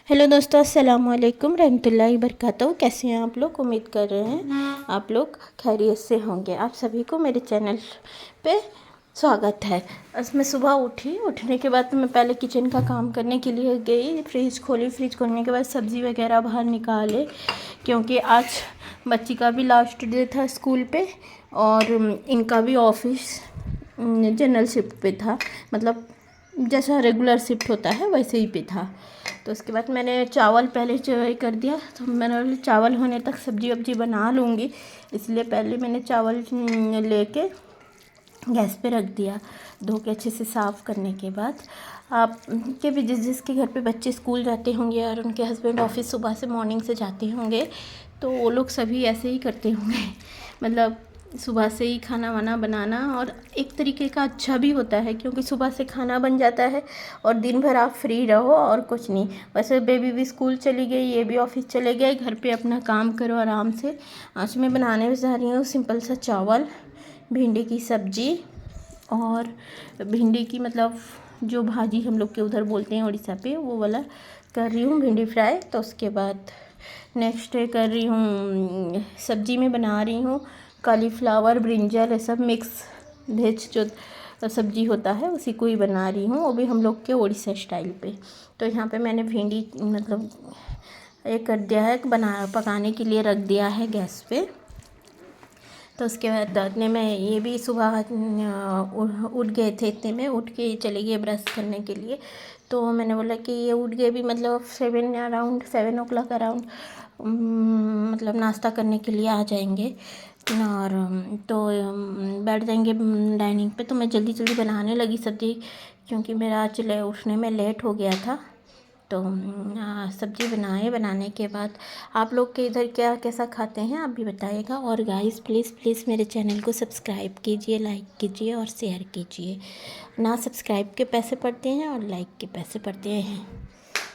Hello दोस्तों, अस्सलाम वालेकुम रहमतुल्लाहि बरकातहू। कैसे हैं आप लोग? उम्मीद कर रहे हैं आप लोग खैरियत से होंगे। आप सभी को मेरे चैनल पे स्वागत है। आज मैं सुबह उठने के बाद मैं पहले किचन का काम करने के लिए गई। फ्रिज खोली, फ्रिज खोलने के बाद सब्ज़ी वगैरह बाहर निकाले, क्योंकि आज बच्ची का भी लास्ट डे था स्कूल पे और इनका भी ऑफिस जनरल शिफ्ट पे था, मतलब जैसा रेगुलर शिफ्ट होता है वैसे ही पे था। तो उसके बाद मैंने चावल पहले चढ़ाई कर दिया। तो मैंने बोला चावल होने तक सब्जी वब्जी बना लूँगी, इसलिए पहले मैंने चावल लेके गैस पे रख दिया। धो के अच्छे से साफ़ करने के बाद आप के भी जिसके घर पे बच्चे स्कूल जाते होंगे और उनके हस्बैंड ऑफिस सुबह से मॉर्निंग से जाते होंगे, तो वो लोग सभी ऐसे ही करते होंगे। मतलब सुबह से ही खाना वाना बनाना, और एक तरीके का अच्छा भी होता है क्योंकि सुबह से खाना बन जाता है और दिन भर आप फ्री रहो और कुछ नहीं। वैसे बेबी भी स्कूल चली गई, ये भी ऑफिस चले गए, घर पे अपना काम करो आराम से। आज मैं बनाने जा रही हूँ सिंपल सा चावल, भिंडी की सब्जी और भिंडी की मतलब जो भाजी हम लोग के उधर बोलते हैं उड़ीसा पे, वो वाला कर रही हूँ, भिंडी फ्राई। तो उसके बाद नेक्स्ट कर रही हूँ सब्जी में बना रही हूँ कॉलीफ्लावर, ब्रिंजल, ये सब मिक्स वेज जो सब्जी होता है उसी को ही बना रही हूँ, वो भी हम लोग के उड़ीसा स्टाइल पे। तो यहाँ पे मैंने भिंडी मतलब ये कर दिया है, पकाने के लिए रख दिया है गैस पे। तो उसके बाद इतने में ये भी सुबह उठ गए थे, इतने में उठ के चले गए ब्रश करने के लिए। तो मैंने बोला कि ये उठ गए भी मतलब 7 o'clock अराउंड मतलब नाश्ता करने के लिए आ जाएंगे और तो बैठ जाएंगे डाइनिंग पे। तो मैं जल्दी जल्दी बनाने लगी सब्ज़ी, क्योंकि मेरा आज उठने में लेट हो गया था। तो सब्ज़ी बनाने के बाद आप लोग के इधर क्या कैसा खाते हैं आप भी बताइएगा। और गाइस प्लीज़ मेरे चैनल को सब्सक्राइब कीजिए, लाइक कीजिए और शेयर कीजिए। ना सब्सक्राइब के पैसे पड़ते हैं और लाइक के पैसे पड़ते हैं,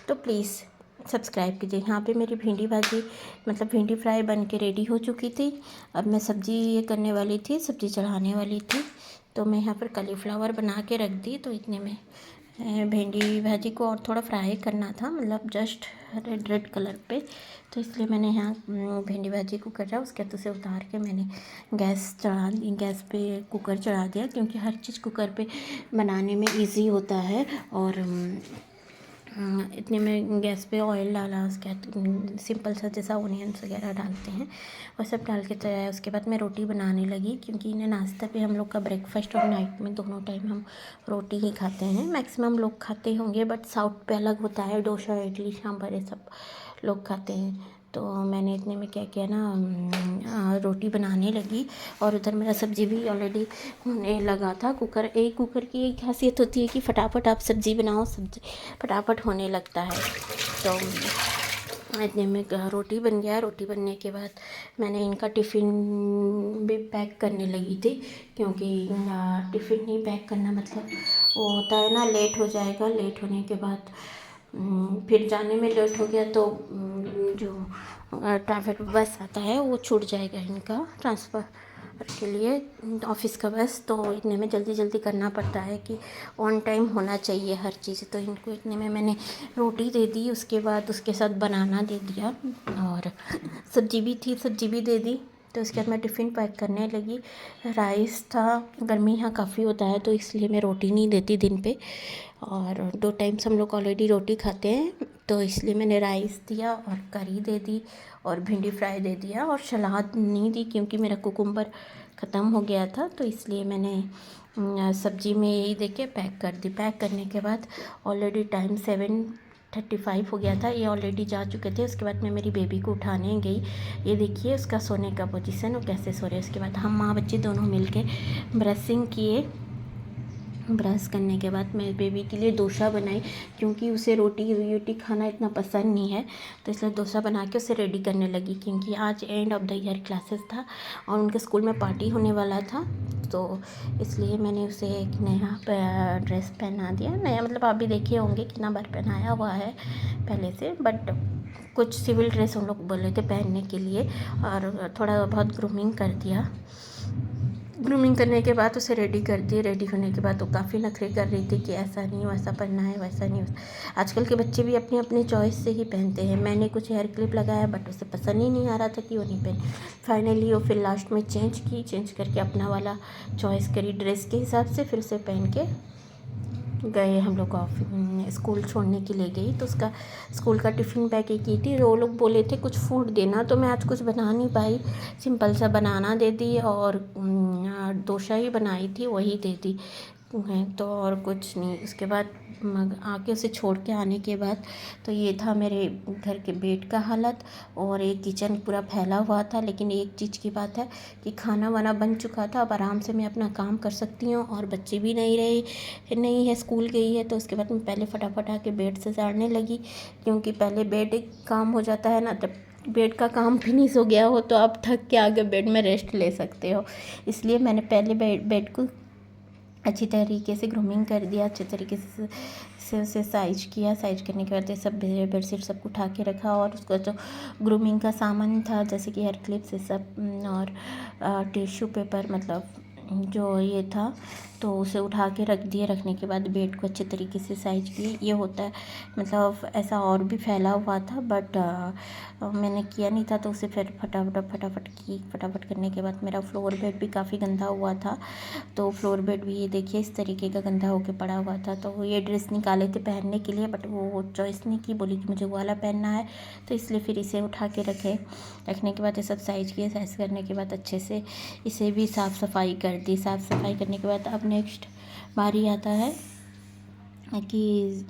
तो प्लीज़ सब्सक्राइब कीजिए। यहाँ पे मेरी भिंडी भाजी मतलब भिंडी फ्राई बन के रेडी हो चुकी थी। अब मैं सब्ज़ी ये करने वाली थी, सब्ज़ी चढ़ाने वाली थी। तो मैं यहाँ पर कॉलीफ्लावर बना के रख दी। तो इतने में भिंडी भाजी को और थोड़ा फ्राई करना था, मतलब जस्ट रेड कलर पे। तो इसलिए मैंने यहाँ भिंडी भाजी को कर रहा, उसके बाद उसे उतार के मैंने गैस पे कुकर चढ़ा दिया, क्योंकि हर चीज़ कुकर पे बनाने में इजी होता है। और इतने में गैस पे ऑयल डाला, उसके बाद सिंपल सा जैसा ओनियंस वगैरह डालते हैं वो सब डाल के चढ़ाया। उसके बाद मैं रोटी बनाने लगी, क्योंकि इन्हें नाश्ता पे हम लोग का ब्रेकफास्ट और नाइट में दोनों टाइम हम रोटी ही खाते हैं। मैक्सिमम लोग खाते होंगे, बट साउथ पे अलग होता है, डोसा, इडली, सांभर ये सब लोग खाते हैं। तो मैंने इतने में क्या किया ना, रोटी बनाने लगी और उधर मेरा सब्ज़ी भी ऑलरेडी होने लगा था। कुकर की एक खासियत होती है कि फटाफट आप सब्ज़ी बनाओ, सब्ज़ी फटाफट होने लगता है। तो इतने में रोटी बन गया। रोटी बनने के बाद मैंने इनका टिफ़िन भी पैक करने लगी थी, क्योंकि टिफ़िन नहीं पैक करना मतलब वो होता है ना, लेट हो जाएगा। लेट होने के बाद फिर जाने में लेट हो गया तो जो ट्रैफिक बस आता है वो छूट जाएगा इनका ट्रांसफ़र के लिए, ऑफिस का बस। तो इतने में जल्दी जल्दी करना पड़ता है कि ऑन टाइम होना चाहिए हर चीज़। तो इनको इतने में मैंने रोटी दे दी, उसके बाद उसके साथ बनाना दे दिया और सब्ज़ी भी थी, सब्ज़ी भी दे दी। तो उसके बाद मैं टिफ़िन पैक करने लगी। राइस था, गर्मी यहाँ काफ़ी होता है तो इसलिए मैं रोटी नहीं देती दिन पे, और 2 टाइम्स हम लोग ऑलरेडी रोटी खाते हैं, तो इसलिए मैंने राइस दिया और करी दे दी और भिंडी फ्राई दे दिया। और सलाद नहीं दी क्योंकि मेरा कुकुम्बर ख़त्म हो गया था, तो इसलिए मैंने सब्ज़ी में यही दे के पैक कर दी। पैक करने के बाद ऑलरेडी टाइम 7:35 हो गया था, ये ऑलरेडी जा चुके थे। उसके बाद मैं मेरी बेबी को उठाने गई। ये देखिए उसका सोने का पोजीशन, वो कैसे सो रहे। उसके बाद हम माँ बच्चे दोनों मिल के ब्रशिंग किए। ब्रश करने के बाद मैं बेबी के लिए डोसा बनाई, क्योंकि उसे रोटी खाना इतना पसंद नहीं है, तो इसलिए डोसा बना के उसे रेडी करने लगी। क्योंकि आज end of the year classes था और उनके स्कूल में पार्टी होने वाला था, तो इसलिए मैंने उसे एक नया ड्रेस पहना दिया। नया मतलब आप भी देखे होंगे कितना बार पहनाया हुआ है पहले से, बट कुछ सिविल ड्रेस उन लोग बोले थे पहनने के लिए और थोड़ा बहुत ग्रूमिंग कर दिया। ग्रूमिंग करने के बाद उसे रेडी कर दिए। रेडी होने के बाद वो काफ़ी नखरे कर रही थी कि ऐसा नहीं वैसा पहनना है, वैसा नहीं आजकल के बच्चे भी अपनी अपनी चॉइस से ही पहनते हैं। मैंने कुछ हेयर क्लिप लगाया बट उसे पसंद ही नहीं आ रहा था कि वो नहीं पहन। फाइनली वो फिर लास्ट में चेंज करके अपना वाला चॉइस करी ड्रेस के हिसाब से, फिर उसे पहन के गए हम लोग स्कूल छोड़ने के लिए गई। तो उसका स्कूल का टिफ़िन पैक ही की थी। वो लोग बोले थे कुछ फूड देना, तो मैं आज कुछ बना नहीं पाई, सिंपल सा बनाना दे दी और डोसा ही बनाई थी वही दे दी है, तो और कुछ नहीं। उसके बाद आके उसे छोड़ के आने के बाद तो ये था मेरे घर के बेड का हालत और एक किचन पूरा फैला हुआ था। लेकिन एक चीज़ की बात है कि खाना वाना बन चुका था, अब आराम से मैं अपना काम कर सकती हूँ और बच्चे भी नहीं है, स्कूल गई है। तो उसके बाद मैं पहले फटाफट आके बेड से झाड़ने लगी, क्योंकि पहले बेड काम हो जाता है ना, जब बेड का काम फिनिश हो गया हो तो आप थक के आगे बेड में रेस्ट ले सकते हो। इसलिए मैंने पहले बेड को अच्छी तरीके से ग्रूमिंग कर दिया, अच्छे तरीके से उसे साइज किया। साइज करने के बाद ये सब बेडशीट सब उठा के रखा और उसका जो ग्रूमिंग का सामान था जैसे कि हेयर क्लिप्स ये सब और टिश्यू पेपर मतलब जो ये था, तो उसे उठा के रख दिए। रखने के बाद बेड को अच्छे तरीके से साइज किए। ये होता है मतलब ऐसा और भी फैला हुआ था बट मैंने किया नहीं था, तो उसे फिर फटाफट करने के बाद मेरा फ्लोर बेड भी काफ़ी गंदा हुआ था। तो फ्लोर बेड भी ये देखिए इस तरीके का गंदा होके पड़ा हुआ था। तो ये ड्रेस निकाले थे पहनने के लिए बट वो चॉइस नहीं की, बोली कि मुझे वो वाला पहनना है, तो इसलिए फिर इसे उठा के रखने के बाद ये सब साइज किए। साइज करने के बाद अच्छे से इसे भी साफ़ सफाई कर दी। साफ़ सफाई करने के बाद अब नेक्स्ट बारी आता है कि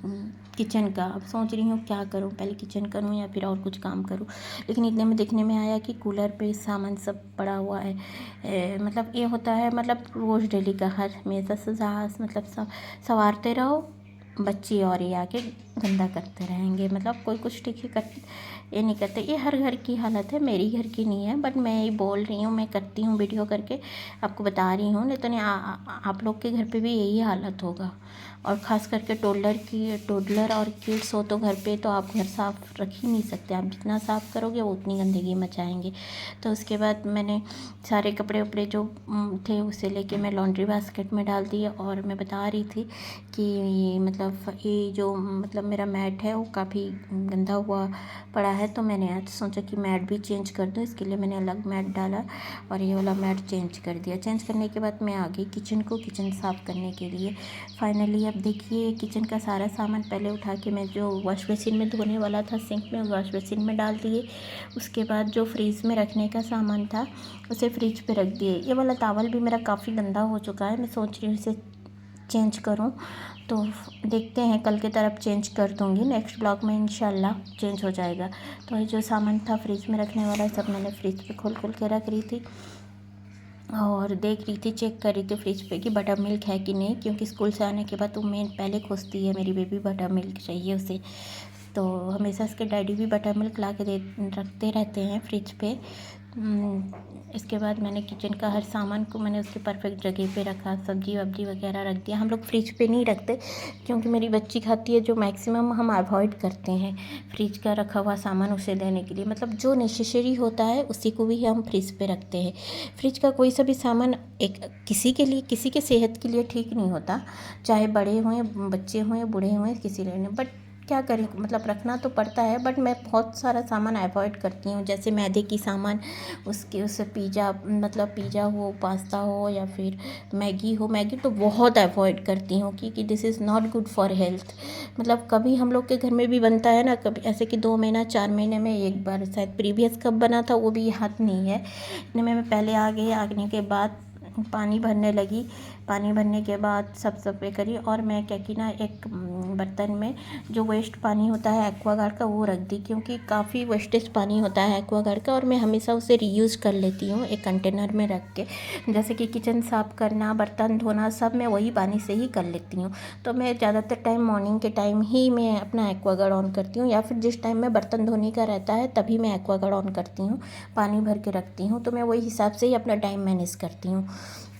किचन का। अब सोच रही हूँ क्या करूँ, पहले किचन करूँ या फिर और कुछ काम करूँ। लेकिन इतने में देखने में आया कि कूलर पे सामान सब पड़ा हुआ है। मतलब ये होता है मतलब रोज़ डेली का हर हमेशा से मतलब संवारते रहो, बच्चे और ये आके गंदा करते रहेंगे। मतलब कोई कुछ ठीक है ये नहीं करते। ये हर घर की हालत है, मेरी घर की नहीं है बट मैं ये बोल रही हूँ, मैं करती हूँ वीडियो करके आपको बता रही हूँ। नहीं तो नहीं आप लोग के घर पे भी यही हालत होगा। और ख़ास करके टोडलर और किड्स हो तो घर पे तो आप घर साफ़ रख ही नहीं सकते। आप जितना साफ़ करोगे वो उतनी गंदगी मचाएंगे। तो उसके बाद मैंने सारे कपड़े उपड़े जो थे उसे लेके मैं लॉन्ड्री बास्केट में डाल दिए। और मैं बता रही थी कि ये जो मतलब मेरा मैट है वो काफ़ी गंदा हुआ पड़ा है, तो मैंने आज सोचा कि मैट भी चेंज कर दूँ। इसके लिए मैंने अलग मैट डाला और ये वाला मैट चेंज कर दिया। चेंज करने के बाद मैं आ गई किचन साफ़ करने के लिए। फाइनली अब देखिए किचन का सारा सामान पहले उठा के मैं जो वॉश बेसिन में धोने वाला था सिंक में, वॉश बेसिन में डाल दिए। उसके बाद जो फ्रीज़ में रखने का सामान था उसे फ्रिज पे रख दिए। ये वाला टॉवल भी मेरा काफ़ी गंदा हो चुका है, मैं सोच रही हूँ इसे चेंज करूँ। तो देखते हैं, कल की तरफ चेंज कर दूँगी, नेक्स्ट ब्लॉग में इंशाल्लाह चेंज हो जाएगा। तो ये जो सामान था फ्रिज में रखने वाला सब मैंने फ्रिज पे खोल के रख रही थी और देख रही थी, चेक कर रही थी फ्रिज पे कि बटर मिल्क है कि नहीं, क्योंकि स्कूल से आने के बाद तो मेन पहले खोजती है मेरी बेबी बटर मिल्क चाहिए उसे। तो हमेशा इसके डैडी भी बटर मिल्क ला के रखते रहते हैं फ्रिज पे। इसके बाद मैंने किचन का हर सामान को मैंने उसके परफेक्ट जगह पे रखा। सब्जी वब्जी वगैरह रख दिया। हम लोग फ्रिज पे नहीं रखते क्योंकि मेरी बच्ची खाती है, जो मैक्सिमम हम अवॉइड करते हैं फ्रिज का रखा हुआ सामान उसे देने के लिए। मतलब जो नेसेसरी होता है उसी को भी हम फ्रिज पे रखते हैं। फ्रिज का कोई सा भी सामान किसी के सेहत के लिए ठीक नहीं होता, चाहे बड़े हों, बच्चे हों या बूढ़े हों, किसी लिए नहीं। बट क्या करें, मतलब रखना तो पड़ता है। बट मैं बहुत सारा सामान अवॉइड करती हूँ, जैसे मैदे की सामान, उससे पिज़्ज़ा हो, पास्ता हो या फिर मैगी तो बहुत अवॉइड करती हूँ क्योंकि this is not good for health. मतलब कभी हम लोग के घर में भी बनता है ना, कभी ऐसे कि 2 महीना 4 महीने में एक बार, शायद प्रीवियस कब बना था वो भी याद नहीं है। इतने में मैं पहले आने के बाद पानी भरने लगी। पानी भरने के बाद सब सफाई करी और मैं क्या की ना, एक बर्तन में जो वेस्ट पानी होता है एक्वागार्ड का वो रख दी, क्योंकि काफ़ी वेस्टेज पानी होता है एक्वागार्ड का और मैं हमेशा उसे रीयूज़ कर लेती हूँ एक कंटेनर में रख के। जैसे कि किचन साफ़ करना, बर्तन धोना, सब मैं वही पानी से ही कर लेती हूँ। तो मैं ज़्यादातर टाइम मॉर्निंग के टाइम ही मैं अपना एक्वागार्ड ऑन करती हूँ, या फिर जिस टाइम में बर्तन धोने का रहता है तभी मैं एक्वागार्ड ऑन करती हूँ, पानी भर के रखती हूँ। तो मैं वही हिसाब से ही अपना टाइम मैनेज करती हूँ।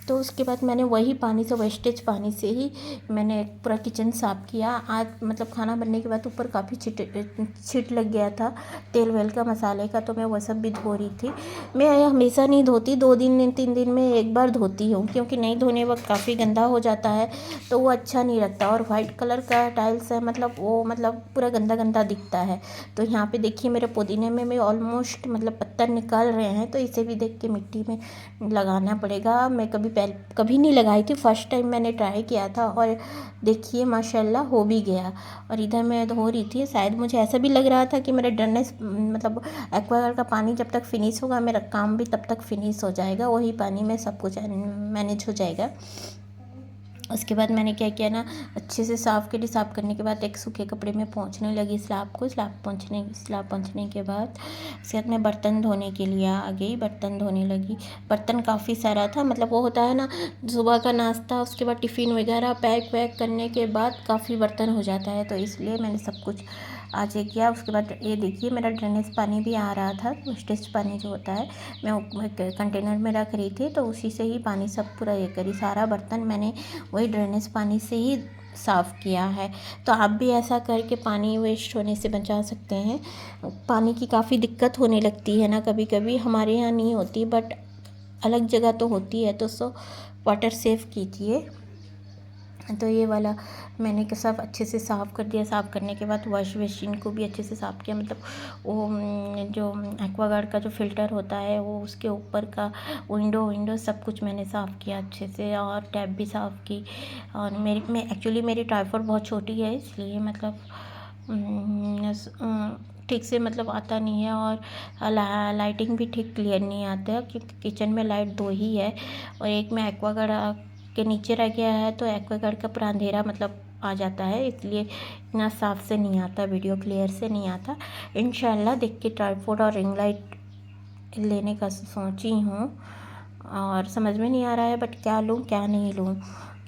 तो उसके बाद मैंने वही पानी से, वेस्टेज पानी से ही मैंने पूरा किचन साफ़ किया। आज मतलब खाना बनने के बाद ऊपर काफ़ी छिट लग गया था तेल वेल का, मसाले का, तो मैं वो सब भी धो रही थी। मैं हमेशा नहीं धोती, 2 दिन 3 दिन में एक बार धोती हूँ, क्योंकि नहीं धोने वक्त काफ़ी गंदा हो जाता है तो वो अच्छा नहीं लगता। और वाइट कलर का टाइल्स है, मतलब वो मतलब पूरा गंदा गंदा दिखता है। तो यहाँ पे देखिए मेरे पुदीने में मैं ऑलमोस्ट मतलब पत्ता निकाल रहे हैं, तो इसे भी देख के मिट्टी में लगाना पड़ेगा। मैं कभी नहीं लगाई थी, फर्स्ट टाइम मैंने ट्राई किया था और देखिए माशाल्लाह हो भी गया। और इधर मैं धो रही थी, शायद मुझे ऐसा भी लग रहा था कि मेरा ड्रेनेज मतलब एक्वागार्ड का पानी जब तक फिनिश होगा मेरा काम भी तब तक फिनिश हो जाएगा, वही पानी में सब कुछ मैनेज हो जाएगा। उसके बाद मैंने क्या किया ना, अच्छे से साफ़ करने के बाद एक सूखे कपड़े में पोंछने लगी स्लैब पोंछने के बाद उसके बाद मैं बर्तन धोने के लिए आ गई, बर्तन धोने लगी। बर्तन काफ़ी सारा था, मतलब वो होता है ना सुबह का नाश्ता, उसके बाद टिफ़िन वगैरह पैक वैक करने के बाद काफ़ी बर्तन हो जाता है, तो इसलिए मैंने सब कुछ आज ये किया। उसके बाद ये देखिए मेरा ड्रेनेज पानी भी आ रहा था, वेस्टेज पानी जो होता है मैं कंटेनर में रख रही थी, तो उसी से ही पानी सब पूरा ये करी, सारा बर्तन मैंने वही ड्रेनेज पानी से ही साफ़ किया है। तो आप भी ऐसा करके पानी वेस्ट होने से बचा सकते हैं। पानी की काफ़ी दिक्कत होने लगती है ना कभी कभी, हमारे यहाँ नहीं होती बट अलग जगह तो होती है, तो वाटर सेव कीजिए। तो ये वाला मैंने सब अच्छे से साफ़ कर दिया। साफ़ करने के बाद वॉश बेसिन को भी अच्छे से साफ़ किया, मतलब वो जो एक्वागार्ड का जो फ़िल्टर होता है वो उसके ऊपर का विंडो सब कुछ मैंने साफ़ किया अच्छे से, और टैप भी साफ़ की। और एक्चुअली मेरी ट्राईपॉड बहुत छोटी है, इसलिए मतलब ठीक से मतलब आता नहीं है, और लाइटिंग भी ठीक क्लियर नहीं आता है, क्योंकि किचन में लाइट 2 ही है और एक में एक्वागार्ड के नीचे रह गया है, तो एक्वागार्ड का पूरा अंधेरा मतलब आ जाता है, इसलिए इतना साफ से नहीं आता, वीडियो क्लियर से नहीं आता। इंशाल्लाह देख के ट्राईपॉड और रिंग लाइट लेने का सोची हूँ, और समझ में नहीं आ रहा है बट क्या लूँ क्या नहीं लूँ,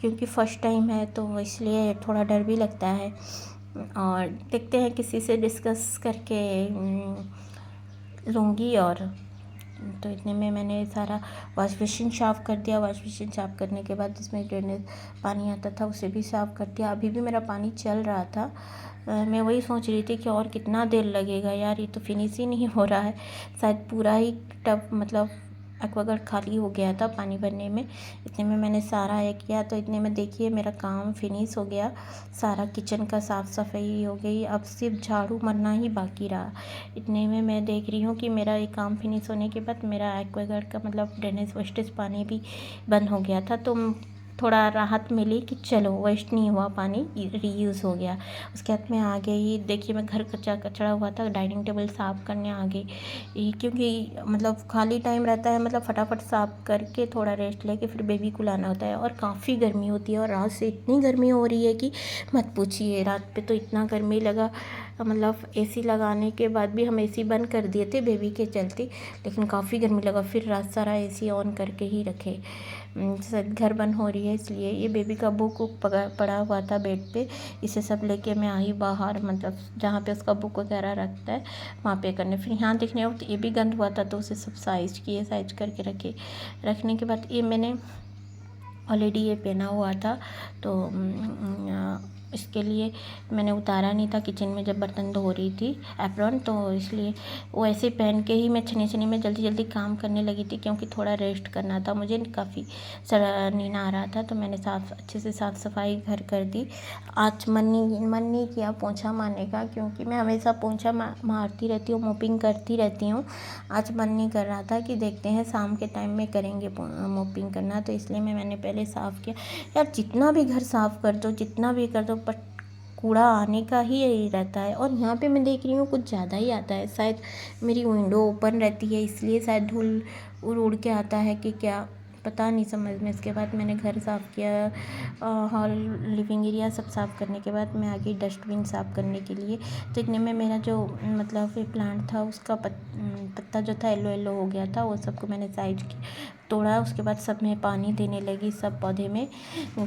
क्योंकि फ़र्स्ट टाइम है तो इसलिए थोड़ा डर भी लगता है। और देखते हैं किसी से डिस्कस करके लूँगी। और तो इतने में मैंने सारा वॉश बेसिन साफ़ कर दिया। वॉश बेसिन साफ़ करने के बाद जिसमें ड्रेनेज पानी आता था उसे भी साफ़ कर दिया। अभी भी मेरा पानी चल रहा था। मैं वही सोच रही थी कि और कितना देर लगेगा यार, ये तो फिनिश ही नहीं हो रहा है। शायद पूरा ही टब मतलब एक्वागार्ड खाली हो गया था पानी भरने में। इतने में मैंने सारा ये किया, तो इतने में देखिए मेरा काम फिनिश हो गया। सारा किचन का साफ़ सफाई हो गई, अब सिर्फ झाड़ू मारना ही बाकी रहा। इतने में मैं देख रही हूँ कि मेरा ये काम फिनिश होने के बाद मेरा एक्वागार्ड का मतलब ड्रेनेज वेस्टेज पानी भी बंद हो गया था, तो थोड़ा राहत मिली कि चलो वेस्ट नहीं हुआ, पानी रीयूज़ हो गया। उसके बाद में आ गई, देखिए मैं घर कचरा हुआ था, डाइनिंग टेबल साफ़ करने आ गई, क्योंकि मतलब खाली टाइम रहता है, मतलब फटाफट साफ़ करके थोड़ा रेस्ट लेके फिर बेबी को लाना होता है। और काफ़ी गर्मी होती है, और रात से इतनी गर्मी हो रही है कि मत पूछिए। रात पे तो इतना गर्मी लगा, मतलब एसी लगाने के बाद भी हम एसी बंद कर दिए थे बेबी के चलते, लेकिन काफ़ी गर्मी लगा, फिर रात सारा एसी ऑन करके ही रखे। घर बंद हो रही है इसलिए। ये बेबी का बुक पड़ा हुआ था बेड पे, इसे सब लेके मैं आई बाहर, मतलब जहाँ पे उसका बुक वगैरह रखता है वहाँ पे करने। फिर यहाँ देखने वक्त ये भी गंद हुआ था, तो उसे सब साइज करके रखने के बाद ये मैंने ऑलरेडी ये पहना हुआ था, तो इसके लिए मैंने उतारा नहीं था किचन में जब बर्तन धो रही थी एप्रॉन, तो इसलिए वो ऐसे पहन के ही मैं छने में जल्दी काम करने लगी थी, क्योंकि थोड़ा रेस्ट करना था मुझे, काफ़ी सारा नींद आ रहा था। तो मैंने अच्छे से साफ़ सफाई घर कर दी। आज मन नहीं किया पोंछा मारने का, क्योंकि मैं हमेशा पोंछा मारती रहती हूँ, मोपिंग करती रहती हूँ। आज मन नहीं कर रहा था, कि देखते हैं शाम के टाइम में करेंगे मोपिंग करना, तो इसलिए मैंने पहले साफ़ किया। यार जितना भी घर साफ़ कर दो, जितना भी कर दो, बट कूड़ा आने का ही यही रहता है। और यहाँ पे मैं देख रही हूँ कुछ ज़्यादा ही आता है, शायद मेरी विंडो ओपन रहती है इसलिए शायद धूल उड़ के आता है कि क्या, पता नहीं समझ में। इसके बाद मैंने घर साफ़ किया, हॉल लिविंग एरिया सब साफ़ करने के बाद मैं आ गई डस्टबिन साफ़ करने के लिए। तो इतने में मेरा जो मतलब प्लांट था उसका पत्ता जो था येलो हो गया था, वो सबको मैंने साइज तोड़ा, उसके बाद सब में पानी देने लगी सब पौधे में।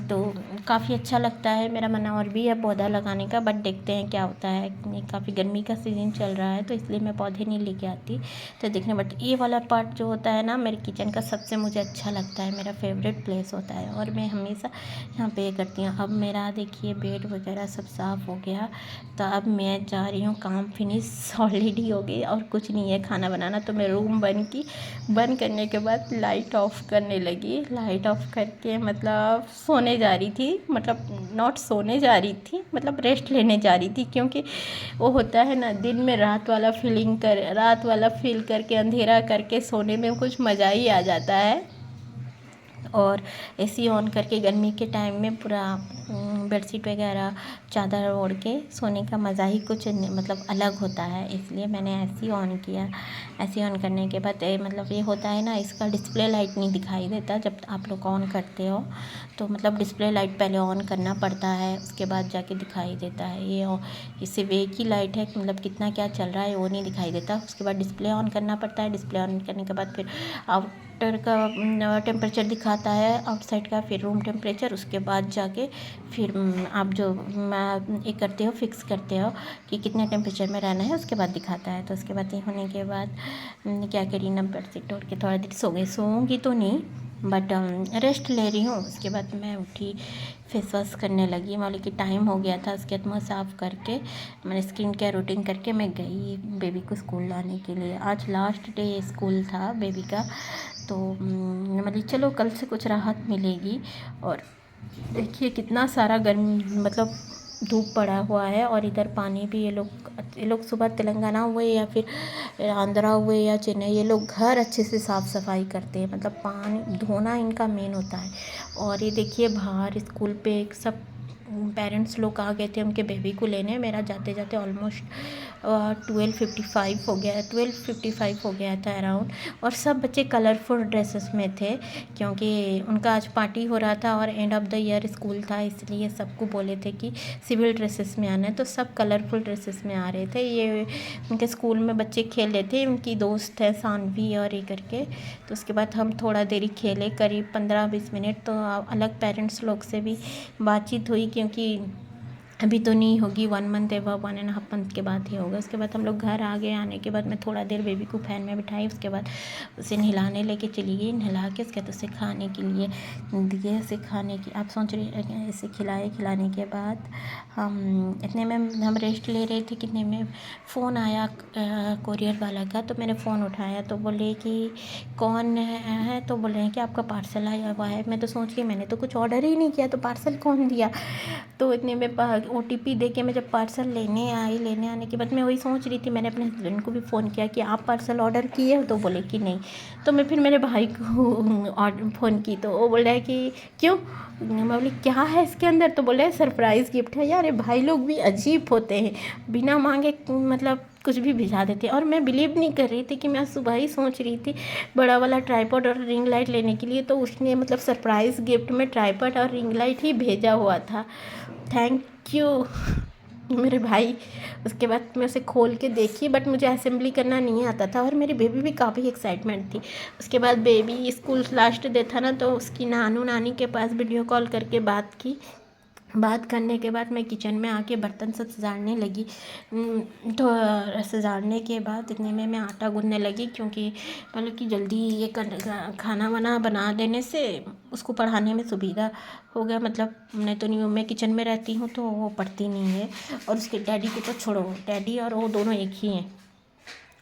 तो काफ़ी अच्छा लगता है, मेरा मन और भी है पौधा लगाने का, बट देखते हैं क्या होता है। काफ़ी गर्मी का सीज़न चल रहा है तो इसलिए मैं पौधे नहीं लेके आती। तो देखने, बट ये वाला पार्ट जो होता है ना मेरे किचन का, सबसे मुझे अच्छा लगता है, मेरा फेवरेट प्लेस होता है और मैं हमेशा यहाँ पे करती हूँ। अब मेरा देखिए बेड वगैरह सब साफ़ हो गया, तो अब मैं जा रही हूँ, काम फिनिश ऑलरेडी हो गई और कुछ नहीं है खाना बनाना। तो मैं रूम बंद करने के बाद लाइट ऑफ करने लगी। लाइट ऑफ करके मतलब सोने जा रही थी, मतलब नॉट सोने जा रही थी, मतलब रेस्ट लेने जा रही थी, क्योंकि वो होता है ना दिन में रात वाला फील करके अंधेरा करके सोने में कुछ मज़ा ही आ जाता है। और एसी ऑन करके गर्मी के टाइम में पूरा बेडशीट वगैरह चादर ओढ़ के सोने का मज़ा ही कुछ मतलब अलग होता है, इसलिए मैंने एसी ऑन किया। एसी ऑन करने के बाद मतलब ये होता है ना, इसका डिस्प्ले लाइट नहीं दिखाई देता जब आप लोग ऑन करते हो, तो मतलब डिस्प्ले लाइट पहले ऑन करना पड़ता है, उसके बाद जाके दिखाई देता है। ये सिर्फ एक ही लाइट है, मतलब कितना क्या चल रहा है वो नहीं दिखाई देता। उसके बाद डिस्प्ले ऑन करना पड़ता है, डिस्प्ले ऑन करने के बाद फिर आउटर का टेम्परेचर दिखाता है, आउटसाइड का फिर रूम टेम्परेचर, उसके बाद जाके फिर आप जो ये करते हो, फिक्स करते हो कि कितने टेम्परेचर में रहना है, उसके बाद दिखाता है। तो उसके बाद ये होने के बाद क्या करी ना, बेडशीट ओढ़ के थोड़ा देर सो गई, सोऊंगी तो नहीं बट रेस्ट ले रही हूँ। उसके बाद मैं उठी, फेस वॉश करने लगी, मतलब कि टाइम हो गया था। उसके बाद मुँह साफ़ करके मैंने स्किन केयर रूटीन करके मैं गई बेबी को स्कूल लाने के लिए। आज लास्ट डे स्कूल था बेबी का, तो मतलब चलो कल से कुछ राहत मिलेगी। और देखिए कितना सारा गर्मी मतलब धूप पड़ा हुआ है, और इधर पानी भी ये लोग सुबह तेलंगाना हुए या फिर आंध्रा हुए या चेन्नई, ये लोग घर अच्छे से साफ़ सफाई करते हैं, मतलब पानी धोना इनका मेन होता है। और ये देखिए बाहर स्कूल पे सब पेरेंट्स लोग आ गए थे उनके बेबी को लेने। मेरा जाते जाते ऑलमोस्ट 12:55 हो गया, 12:55 हो गया था अराउंड। और सब बच्चे कलरफुल ड्रेसेस में थे, क्योंकि उनका आज पार्टी हो रहा था और end of the year school था, इसलिए सबको बोले थे कि सिविल ड्रेसेस में आना है, तो सब कलरफुल ड्रेसेस में आ रहे थे। ये उनके स्कूल में बच्चे खेल रहे थे, उनकी दोस्त है सानवी और ये करके। तो उसके बाद हम थोड़ा देरी खेले, करीब 15-20 मिनट, तो अलग पेरेंट्स लोग से भी बातचीत हुई, क्योंकि अभी तो नहीं होगी, 1 मंथ है, 1.5 मंथ के बाद ही होगा। उसके बाद हम लोग घर आ गए। आने के बाद मैं थोड़ा देर बेबी को फैन में बिठाई, उसके बाद उसे नहलाने लेके चली गई। नहला के उसके बाद उसे खाने के लिए दिए, उसे खाने की आप सोच रही, इसे खिलाने के बाद इतने में हम रेस्ट ले रहे थे, कितने में फ़ोन आया कोरियर वाला का। तो मैंने फ़ोन उठाया तो बोले कि कौन है, तो बोल रहे हैं कि आपका पार्सल आया हुआ है। मैं तो सोच रही मैंने तो कुछ ऑर्डर ही नहीं किया, तो पार्सल कौन दिया। तो इतने में OTP दे के मैं जब पार्सल लेने आने के बाद मैं वही सोच रही थी, मैंने अपने हस्बैंड को भी फ़ोन किया कि आप पार्सल ऑर्डर किए हो, तो बोले कि नहीं। तो मैं फिर मेरे भाई को फ़ोन की, तो वो बोल रहा है कि क्यों। मैं बोली क्या है इसके अंदर, तो बोले सरप्राइज़ गिफ्ट है। यार भाई लोग भी अजीब होते हैं, बिना मांगे मतलब कुछ भी भिजा देते। और मैं बिलीव नहीं कर रही थी कि मैं सुबह ही सोच रही थी बड़ा वाला ट्राइपॉड और रिंग लाइट लेने के लिए, तो उसने मतलब सरप्राइज़ गिफ्ट में ट्राइपॉड और रिंग लाइट ही भेजा हुआ था। थैंक यू मेरे भाई। उसके बाद मैं उसे खोल के देखी, बट मुझे असेंबली करना नहीं आता था, और मेरी बेबी भी काफ़ी एक्साइटमेंट थी। उसके बाद बेबी स्कूल लास्ट डे था ना, तो उसकी नानी के पास वीडियो कॉल करके बात करने के बाद मैं किचन में आके बर्तन सब सजाड़ने लगी। तो सजाड़ने के बाद इतने में मैं आटा गूँथने लगी, क्योंकि मतलब कि जल्दी ये खाना वाना बना देने से उसको पढ़ाने में सुविधा हो गया। मतलब नहीं तो नहीं, मैं किचन में रहती हूँ तो वो पढ़ती नहीं है, और उसके डैडी को तो छोड़ो, डैडी और वो दोनों एक ही हैं।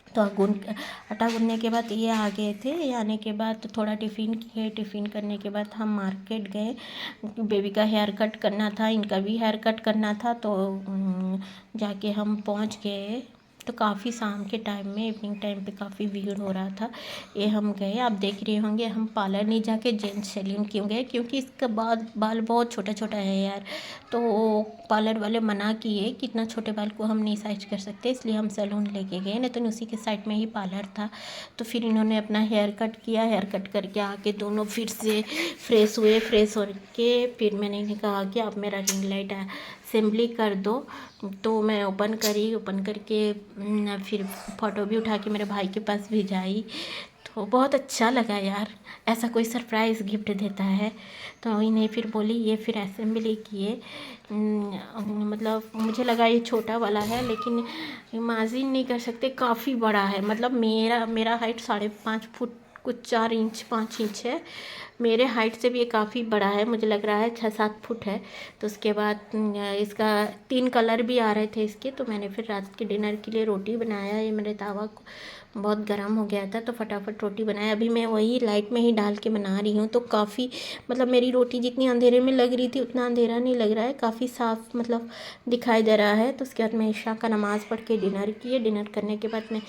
तो आटा गूँथने के बाद ये आ गए थे। ये आने के बाद थोड़ा टिफ़िन करने के बाद हम मार्केट गए। बेबी का हेयर कट करना था, इनका भी हेयर कट करना था, तो जाके हम पहुंच गए। तो काफ़ी शाम के टाइम में, इवनिंग टाइम पे काफ़ी भीड़ हो रहा था। ये हम गए, आप देख रहे होंगे, हम पार्लर नहीं जाके जेंट्स सैलून क्यों गए, क्योंकि इसका बाल बहुत छोटा छोटा है यार। तो पार्लर वाले मना किए कि इतना छोटे बाल को हम नहीं साइज कर सकते, इसलिए हम सैलून लेके गए, नहीं तो उसी के साइड में ही पार्लर था। तो फिर इन्होंने अपना हेयर कट किया, हेयर कट करके आके दोनों फिर से फ्रेश हुए। फ्रेश हो के फिर मैंने इन्हें कहा कि आप मेरा रिंग लाइट असेंबली कर दो। तो मैं ओपन करी, ओपन करके फिर फ़ोटो भी उठा के मेरे भाई के पास भेजाई। तो बहुत अच्छा लगा यार, ऐसा कोई सरप्राइज़ गिफ्ट देता है। तो इन्हें फिर बोली, ये फिर असेंबली किए। मतलब मुझे लगा ये छोटा वाला है, लेकिन इमेजिन नहीं कर सकते, काफ़ी बड़ा है। मतलब मेरा हाइट 5.5 फुट कुछ 4 इंच 5 इंच है। मेरे हाइट से भी ये काफ़ी बड़ा है, मुझे लग रहा है 6-7 फुट है। तो उसके बाद इसका 3 कलर भी आ रहे थे इसके। तो मैंने फिर रात के डिनर के लिए रोटी बनाया। ये मेरे तावा बहुत गर्म हो गया था, तो फटाफट रोटी बनाया। अभी मैं वही लाइट में ही डाल के बना रही हूँ। तो काफ़ी मतलब मेरी रोटी जितनी अंधेरे में लग रही थी उतना अंधेरा नहीं लग रहा है, काफ़ी साफ मतलब दिखाई दे रहा है। तो उसके बाद मैं ईशा का नमाज़ पढ़ के डिनर किए। डिनर करने के बाद मैं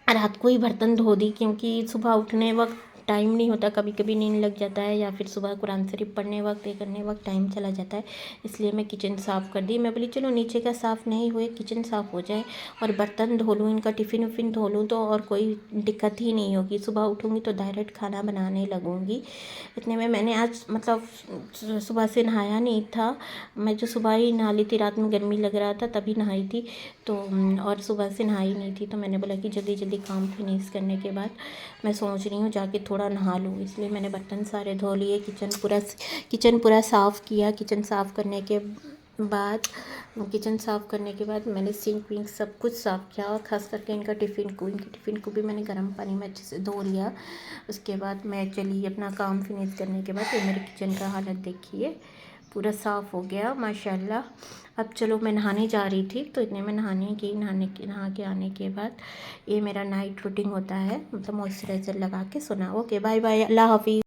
रात को ही बर्तन धो दी, क्योंकि सुबह उठने वक्त टाइम नहीं होता, कभी कभी नींद लग जाता है, या फिर सुबह कुरान शरीफ पढ़ने वक्त ये करने वक्त टाइम चला जाता है। इसलिए मैं किचन साफ़ कर दी। मैं बोली चलो नीचे का साफ़ नहीं हुए, किचन साफ़ हो जाए और बर्तन धो लूँ, इनका टिफ़िन उफ़िन धो लूँ, तो और कोई दिक्कत ही नहीं होगी। सुबह उठूँगी तो डायरेक्ट खाना बनाने लगूँगी। इतने में मैंने आज मतलब सुबह से नहाया नहीं था। मैं जो सुबह ही नहा ली थी, रात में गर्मी लग रहा था तभी नहाई थी। तो और सुबह से नहाई नहीं थी, तो मैंने बोला कि जल्दी जल्दी काम फिनिश करने के बाद मैं सोच रही हूँ जाके थोड़ा नहा लूँ। इसलिए मैंने बर्तन सारे धो लिए, किचन पूरा साफ़ किया। किचन साफ़ करने के बाद मैंने सिंक विंक सब कुछ साफ़ किया, और ख़ास करके इनके टिफ़िन को भी मैंने गर्म पानी में अच्छे से धो लिया। उसके बाद मैं चली अपना काम फिनिश करने के बाद। ये मेरे किचन का हालत देखिए, पूरा साफ़ हो गया माशाल्लाह। अब चलो मैं नहाने जा रही थी, तो इतने में नहा के आने के बाद ये मेरा नाइट रूटीन होता है, मतलब मॉइस्चराइज़र लगा के सोना। ओके, बाय बाय, अल्लाह हाफिज़।